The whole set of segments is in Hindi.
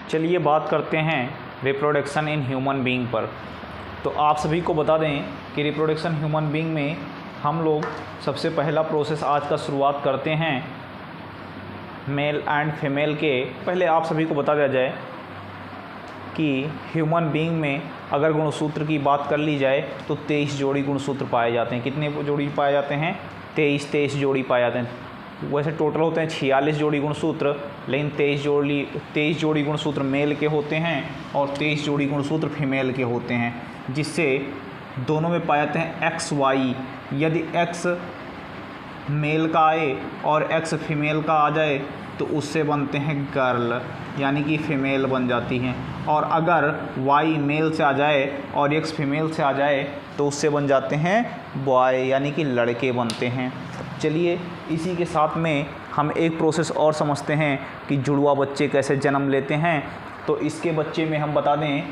चलिए बात करते हैं रिप्रोडक्शन इन ह्यूमन बीइंग पर। तो आप सभी को बता दें कि रिप्रोडक्शन ह्यूमन बीइंग में हम लोग सबसे पहला प्रोसेस आज का शुरुआत करते हैं मेल एंड फीमेल के। पहले आप सभी को बता दिया जाए कि ह्यूमन बीइंग में अगर गुणसूत्र की बात कर ली जाए तो 23 जोड़ी गुणसूत्र पाए जाते हैं। कितने जोड़ी पाए जाते हैं? 23 जोड़ी पाए जाते हैं। वैसे टोटल होते हैं 46 जोड़ी गुणसूत्र, लेकिन 23 जोड़ी गुणसूत्र मेल के होते हैं और 23 जोड़ी गुणसूत्र फीमेल के होते हैं, जिससे दोनों में पाए जाते हैं XY। यदि X मेल का आए और X फीमेल का आ जाए तो उससे बनते हैं गर्ल, यानी कि फ़ीमेल बन जाती हैं। और अगर Y मेल से आ जाए और X फीमेल से आ जाए तो उससे बन जाते हैं बॉय, यानी कि लड़के बनते हैं। चलिए इसी के साथ में हम एक प्रोसेस और समझते हैं कि जुड़वा बच्चे कैसे जन्म लेते हैं। तो इसके बच्चे में हम बता दें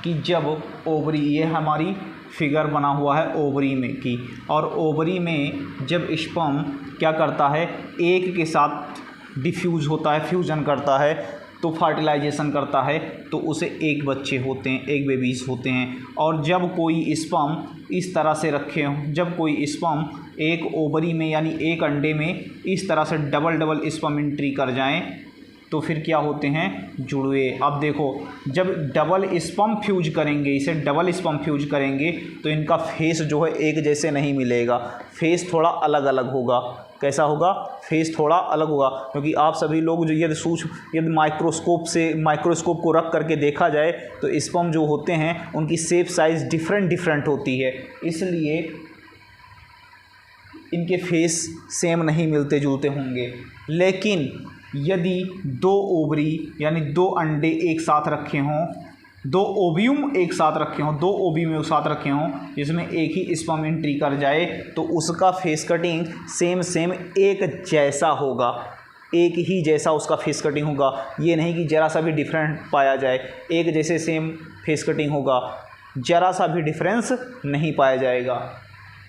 कि जब ओवरी, ये हमारी फिगर बना हुआ है ओवरी में की, और ओवरी में जब स्पर्म क्या करता है, एक के साथ डिफ्यूज़ होता है, फ्यूजन करता है, तो फर्टिलाइजेशन करता है, तो उसे एक बच्चे होते हैं, एक बेबीज़ होते हैं। और जब कोई स्पर्म इस तरह से रखे हों, जब कोई स्पर्म एक ओवरी में यानी एक अंडे में इस तरह से डबल स्पर्म एंट्री कर जाएं तो फिर क्या होते हैं? जुड़वे। अब देखो, जब डबल स्पर्म फ्यूज करेंगे, इसे डबल स्पर्म फ्यूज करेंगे तो इनका फेस जो है एक जैसे नहीं मिलेगा, फेस थोड़ा अलग अलग होगा। कैसा होगा? फेस थोड़ा अलग होगा, क्योंकि आप सभी लोग जो यदि माइक्रोस्कोप को रख करके देखा जाए तो स्पर्म जो होते हैं उनकी शेप साइज़ डिफरेंट होती है, इसलिए इनके फेस सेम नहीं मिलते जुलते होंगे। लेकिन यदि दो ओवरी यानी दो अंडे एक साथ रखे हों, दो ओव्यूम एक साथ रखे हों, दो ओव्यूम एक साथ रखे हों जिसमें एक ही स्पर्म एंट्री कर जाए तो उसका फेस कटिंग सेम एक जैसा होगा, एक ही जैसा उसका फेस कटिंग होगा। ये नहीं कि ज़रा सा भी डिफरेंट पाया जाए, एक जैसे सेम फेस कटिंग होगा, ज़रा सा भी डिफरेंस नहीं पाया जाएगा।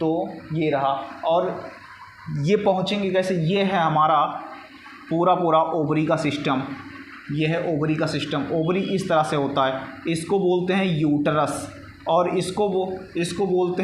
तो ये रहा। और ये पहुँचेंगे कैसे? ये है हमारा पूरा ओवरी का सिस्टम। ये है ओवरी का सिस्टम। ओवरी इस तरह से होता है, इसको बोलते हैं यूटरस, और इसको बोलते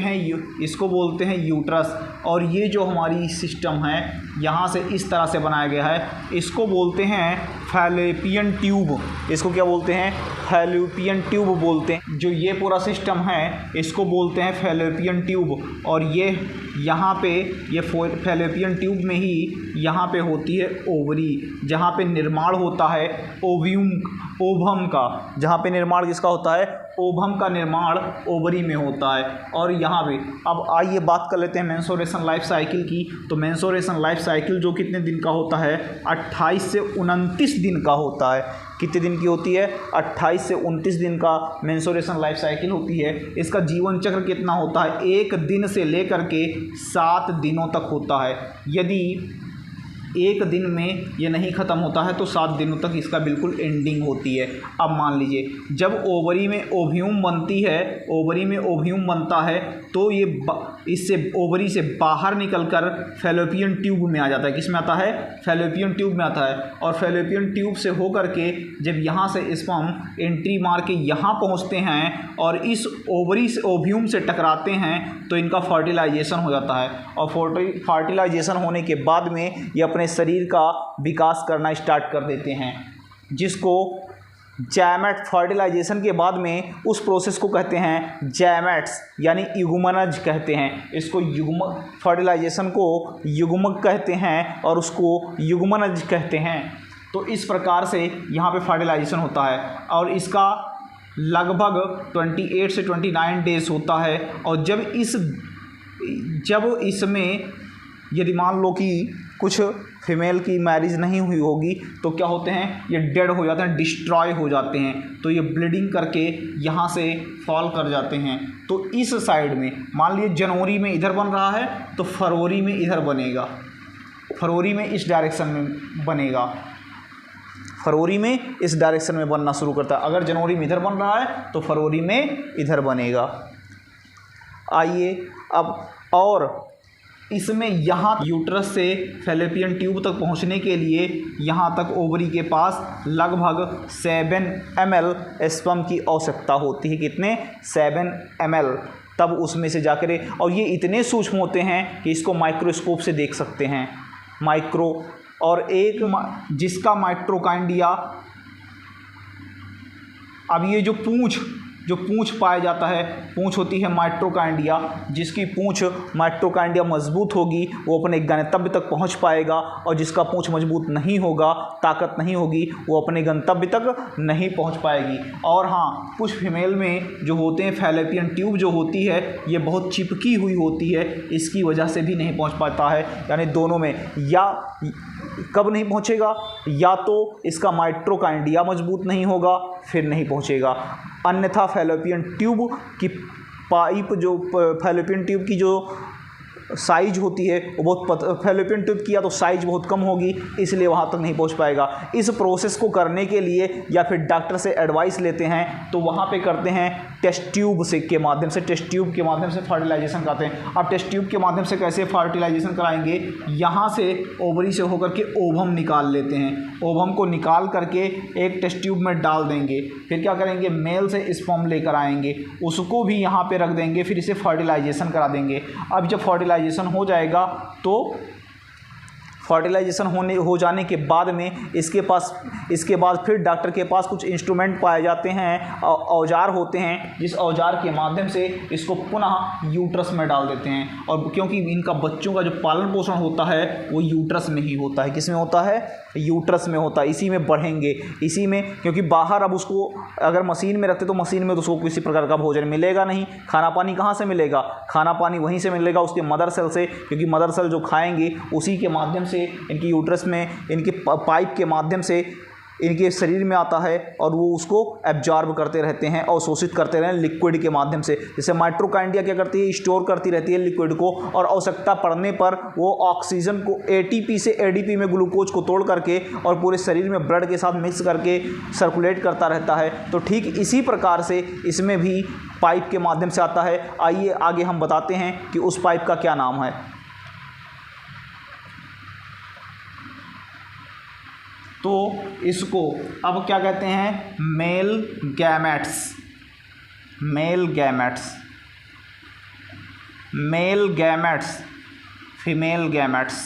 हैं यूटरस। और ये जो हमारी सिस्टम है यहाँ से इस तरह से बनाया गया है, इसको बोलते हैं फैलोपियन ट्यूब। इसको क्या बोलते हैं? फैलोपियन ट्यूब बोलते हैं। जो ये पूरा सिस्टम है इसको बोलते हैं फैलोपियन ट्यूब। और ये यहाँ पे ये फैलोपियन ट्यूब में ही यहाँ पे होती है ओवरी, जहाँ पे निर्माण होता है ओवम का। जहाँ पे निर्माण किसका होता है? ओवम का निर्माण ओवरी में होता है। और यहाँ पे अब आइए बात कर लेते हैं मेंस्ट्रुएशन लाइफ साइकिल की। तो मेंस्ट्रुएशन लाइफ साइकिल जो कितने दिन का होता है? 28 से 29 दिन का होता है। कितने दिन की होती है? 28 से 29 दिन का मेंस्ट्रुएशन लाइफ साइकिल होती है। इसका जीवन चक्र कितना होता है? 1 दिन से लेकर के 7 दिनों तक होता है। यदि 1 दिन में ये नहीं ख़त्म होता है तो 7 दिनों तक इसका बिल्कुल एंडिंग होती है। अब मान लीजिए जब ओवरी में ओव्यूम बनती है, ओवरी में ओव्यूम बनता है तो ये इससे ओवरी से बाहर निकलकर फैलोपियन ट्यूब में आ जाता है। किस में आता है? फैलोपियन ट्यूब में आता है। और फैलोपियन ट्यूब से होकर के जब यहाँ से स्पर्म एंट्री मार के यहाँ पहुँचते हैं और इस ओवरी से ओव्यूम से टकराते हैं तो इनका फर्टिलाइजेशन हो जाता है। और फर्टिलाइजेशन होने के बाद में ये अपने शरीर का विकास करना स्टार्ट कर देते हैं, जिसको जैमेट, फर्टिलाइजेशन के बाद में उस प्रोसेस को कहते हैं जैमेट्स, यानी युग्मनज कहते हैं। इसको फर्टिलाइजेशन को युग्मक कहते हैं और उसको युग्मनज कहते हैं। तो इस प्रकार से यहाँ पे फर्टिलाइजेशन होता है और इसका लगभग 28 से 29 डेज होता है। और जब इसमें यदि मान लो कि कुछ फीमेल की मैरिज नहीं हुई होगी तो क्या होते हैं? ये डेड हो जाते हैं, डिस्ट्रॉय हो जाते हैं। तो ये ब्लीडिंग करके यहाँ से फॉल कर जाते हैं। तो इस साइड में मान लीजिए जनवरी में इधर बन रहा है तो फरवरी में इधर बनेगा, फरवरी में इस डायरेक्शन में बनेगा, फरवरी में इस डायरेक्शन में बनना शुरू करता है। अगर जनवरी में इधर बन रहा है तो फरवरी में इधर बनेगा। आइए अब और इसमें यहाँ यूट्रस से फैलोपियन ट्यूब तक पहुँचने के लिए यहाँ तक ओवरी के पास लगभग 7 ml स्पर्म की आवश्यकता होती है। कितने? 7 ml। तब उसमें से जाकर, और ये इतने सूक्ष्म होते हैं कि इसको माइक्रोस्कोप से देख सकते हैं, माइक्रो। और एक जिसका माइटोकांड्रिया, अब ये जो पूंछ पाया जाता है, पूंछ होती है माइटोकांड्रिया, जिसकी पूंछ माइटोकांड्रिया मजबूत होगी वो अपने गंतव्य तक पहुंच पाएगा, और जिसका पूंछ मजबूत नहीं होगा, ताकत नहीं होगी, वो अपने गंतव्य तक नहीं पहुंच पाएगी। और हाँ, कुछ फीमेल में जो होते हैं फैलोपियन ट्यूब जो होती है ये बहुत चिपकी हुई होती है, इसकी वजह से भी नहीं पहुँच पाता है। यानी दोनों में, या कब नहीं पहुँचेगा, या तो इसका माइटोकांड्रिया मजबूत नहीं होगा फिर नहीं पहुँचेगा, अन्यथा फैलोपियन ट्यूब की पाइप, जो फैलोपियन ट्यूब की जो साइज होती है वो बहुत, फैलोपियन ट्यूब की या तो साइज बहुत कम होगी, इसलिए वहाँ तक नहीं पहुँच पाएगा। इस प्रोसेस को करने के लिए या फिर डॉक्टर से एडवाइस लेते हैं तो वहाँ पे करते हैं टेस्ट ट्यूब से के माध्यम से, टेस्ट ट्यूब के माध्यम से फर्टिलाइजेशन कराते हैं। अब टेस्ट ट्यूब के माध्यम से कैसे फर्टिलाइजेशन कराएंगे? यहाँ से ओवरी से होकर के ओवम निकाल लेते हैं, ओवम को निकाल करके एक टेस्ट ट्यूब में डाल देंगे, फिर क्या करेंगे, मेल से स्पर्म लेकर आएंगे, उसको भी यहाँ पे रख देंगे, फिर इसे फर्टिलाइजेशन करा देंगे। अब जब फर्टिलाइजेशन हो जाएगा तो फर्टिलाइजेशन हो जाने के बाद में इसके बाद फिर डॉक्टर के पास कुछ इंस्ट्रूमेंट पाए जाते हैं, औजार होते हैं, जिस औजार के माध्यम से इसको पुनः यूट्रस में डाल देते हैं। और क्योंकि इनका बच्चों का जो पालन पोषण होता है वो यूट्रस में ही होता है। किस में होता है? यूट्रस में होता है। इसी में बढ़ेंगे, इसी में, क्योंकि बाहर अब उसको अगर मशीन में रखते तो मशीन में तो उसको किसी प्रकार का भोजन मिलेगा नहीं, खाना पानी कहाँ से मिलेगा? खाना पानी वहीं से मिलेगा, उसके मदर सेल से, क्योंकि मदर सेल जो खाएंगे उसी के माध्यम से इनकी यूट्रस में, इनके पाइप के माध्यम से इनके शरीर में आता है, और वो उसको एब्जॉर्ब करते रहते हैं और शोषित करते रहते हैं लिक्विड के माध्यम से। जैसे माइटोकांड्रिया क्या करती है, स्टोर करती रहती है लिक्विड को, और आवश्यकता पड़ने पर वो ऑक्सीजन को एटीपी से एडीपी में ग्लूकोज को तोड़ करके और पूरे शरीर में ब्लड के साथ मिक्स करके सर्कुलेट करता रहता है। तो ठीक इसी प्रकार से इसमें भी पाइप के माध्यम से आता है। आइए आगे हम बताते हैं कि उस पाइप का क्या नाम है। तो इसको अब क्या कहते हैं? Male gametes, male gametes, male gametes, female gametes.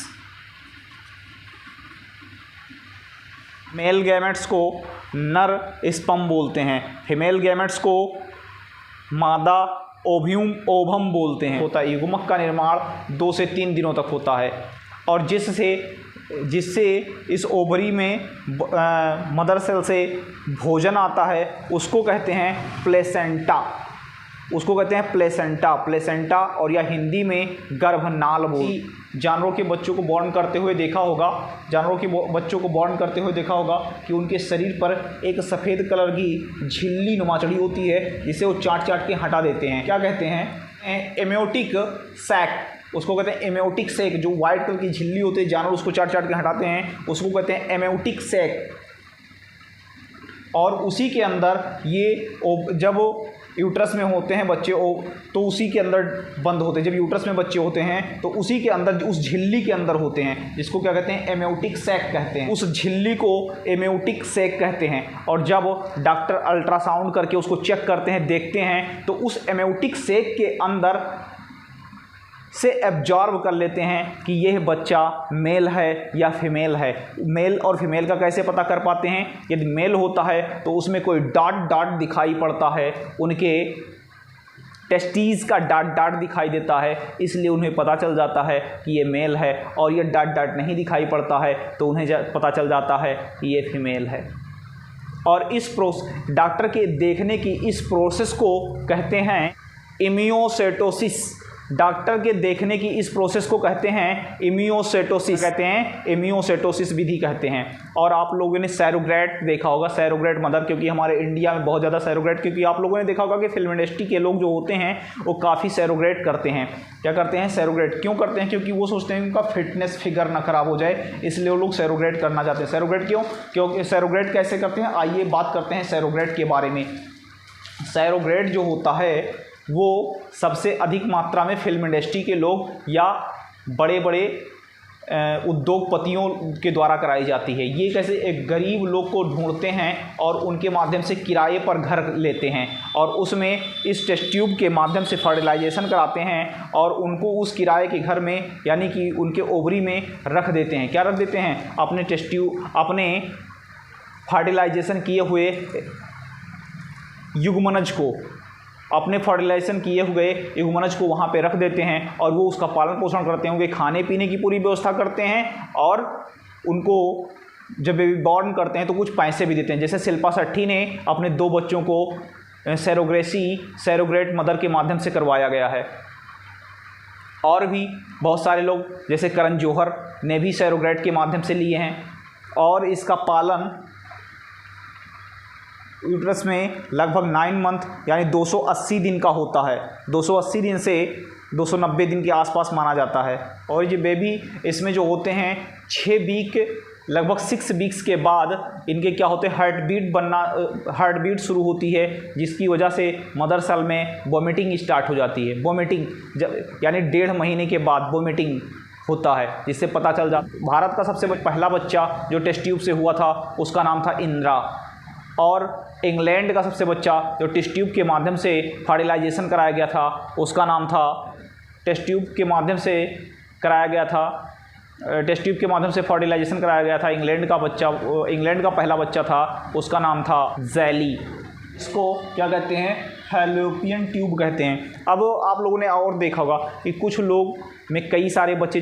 Male gametes को नर स्पर्म बोलते हैं, फीमेल गैमेट्स को मादा ओवम बोलते हैं। होता है युग्मक का निर्माण 2 से 3 दिनों तक होता है, और जिससे इस ओवरी में मदर सेल से भोजन आता है उसको कहते हैं प्लेसेंटा, उसको कहते हैं प्लेसेंटा, प्लेसेंटा, और या हिंदी में गर्भनाल बोल। जानवरों के बच्चों को बॉर्न करते हुए देखा होगा, जानवरों के बच्चों को बॉर्न करते हुए देखा होगा कि उनके शरीर पर एक सफ़ेद कलर की झिल्ली नुमा चढ़ी होती है, जिसे वो चाट के हटा देते हैं। क्या कहते हैं? एमेयोटिक सैक, उसको कहते हैं एमेयोटिक सैक। जो वाइट कलर की झिल्ली होती है, जानवर उसको चाट के हटाते हैं, उसको कहते हैं एमेयोटिक सैक। और उसी के अंदर ये जब यूट्रस में होते हैं बच्चे तो उसी के अंदर बंद होते हैं। जब यूट्रस में बच्चे होते हैं तो उसी के अंदर, उस झिल्ली के अंदर होते हैं, जिसको क्या कहते हैं? एमेयोटिक सैक कहते हैं। उस झिल्ली को एमेयोटिक सैक कहते हैं। और जब डॉक्टर अल्ट्रासाउंड करके उसको चेक करते हैं, देखते हैं, तो उस एमेयोटिक सैक के अंदर से एब्जॉर्ब कर लेते हैं कि यह बच्चा मेल है या फीमेल है। मेल और फीमेल का कैसे पता कर पाते हैं? यदि मेल होता है तो उसमें कोई डॉट दिखाई पड़ता है, उनके टेस्टीज का डॉट दिखाई देता है, इसलिए उन्हें पता चल जाता है कि ये मेल है। और ये डॉट नहीं दिखाई पड़ता है तो उन्हें पता चल जाता है कि ये फीमेल है। और इस डॉक्टर के देखने की इस प्रोसेस को कहते हैं इम्यूनोसाइटोसिस। डॉक्टर के देखने की इस प्रोसेस को कहते हैं इम्यूनोसाइटोसिस, कहते हैं इम्यूनोसाइटोसिस विधि कहते हैं। और आप लोगों ने सैरोगेट देखा होगा, सैरोगेट मदर, क्योंकि हमारे इंडिया में बहुत ज़्यादा सैरोगेट, क्योंकि आप लोगों ने देखा होगा कि फिल्म इंडस्ट्री के लोग जो होते हैं वो काफ़ी सैरोगेट करते हैं। क्या करते हैं? सैरोगेट क्यों करते हैं? क्योंकि वो सोचते हैं उनका फिटनेस फिगर ना खराब हो जाए, इसलिए वो लोग सैरोगेट करना चाहते हैं। सैरोगेट क्यों? क्योंकि सैरोगेट कैसे करते हैं, आइए बात करते हैं सैरोगेट के बारे में। सैरोगेट जो होता है वो सबसे अधिक मात्रा में फिल्म इंडस्ट्री के लोग या बड़े बड़े उद्योगपतियों के द्वारा कराई जाती है। ये कैसे एक गरीब लोग को ढूंढते हैं और उनके माध्यम से किराए पर घर लेते हैं और उसमें इस टेस्ट ट्यूब के माध्यम से फर्टिलाइजेशन कराते हैं और उनको उस किराए के घर में यानी कि उनके ओवरी में रख देते हैं। क्या रख देते हैं? अपने टेस्ट ट्यूब, अपने फर्टिलाइजेशन किए हुए युग्मनज को, अपने फर्टिलाइजेशन किए हुए युग्मनज को वहाँ पे रख देते हैं और वो उसका पालन पोषण करते हैं, उनके खाने पीने की पूरी व्यवस्था करते हैं और उनको जब बेबी बॉर्न करते हैं तो कुछ पैसे भी देते हैं। जैसे शिल्पा शेट्टी ने अपने 2 बच्चों को सैरोगेट मदर के माध्यम से करवाया गया है। और भी बहुत सारे लोग जैसे करण जौहर ने भी सैरोगेट के माध्यम से लिए हैं और इसका पालन यूट्रस में लगभग 9 मंथ यानी 280 दिन का होता है। 280 दिन से 290 दिन के आसपास माना जाता है। और ये बेबी इसमें जो होते हैं 6 वीक, लगभग 6 वीक्स के बाद इनके क्या होते हैं, हार्ट बीट शुरू होती है, जिसकी वजह से मदर सेल में वोमिटिंग स्टार्ट हो जाती है। वोमिटिंग यानी 1.5 महीने के बाद वोमिटिंग होता है, जिससे पता चल जाता। भारत का सबसे पहला बच्चा जो टेस्ट ट्यूब से हुआ था उसका नाम था इंदिरा। और इंग्लैंड का सबसे बच्चा जो टेस्ट ट्यूब के माध्यम से फर्टिलाइजेशन कराया गया था उसका नाम था, टेस्ट ट्यूब के माध्यम से फर्टिलाइजेशन कराया गया था इंग्लैंड का पहला बच्चा था, उसका नाम था ज़ैली। इसको क्या कहते हैं? फैलोपियन ट्यूब कहते हैं। अब आप लोगों ने और देखा होगा कि कुछ लोग में कई सारे बच्चे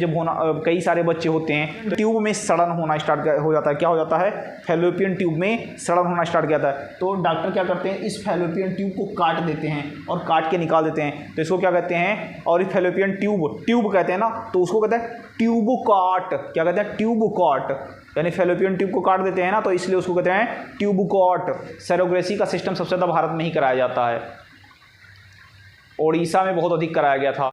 होते हैं, ट्यूब में सड़न होना स्टार्ट हो जाता है। क्या हो जाता है? फैलोपियन ट्यूब में सड़न होना स्टार्ट किया जाता है। तो डॉक्टर क्या करते हैं? इस फैलोपियन ट्यूब को काट देते हैं और काट के निकाल देते हैं। तो इसको क्या कहते हैं? और इस फैलोपियन ट्यूब कहते हैं ना, तो उसको कहते हैं ट्यूबोकाट। क्या कहते हैं? ट्यूबोकाट। यानी फैलोपियन ट्यूब को काट देते हैं ना, तो इसलिए उसको कहते हैं ट्यूबोकाट। सैरोगेसी का सिस्टम सबसे ज़्यादा भारत में ही कराया जाता है। ओडिशा में बहुत अधिक कराया गया था।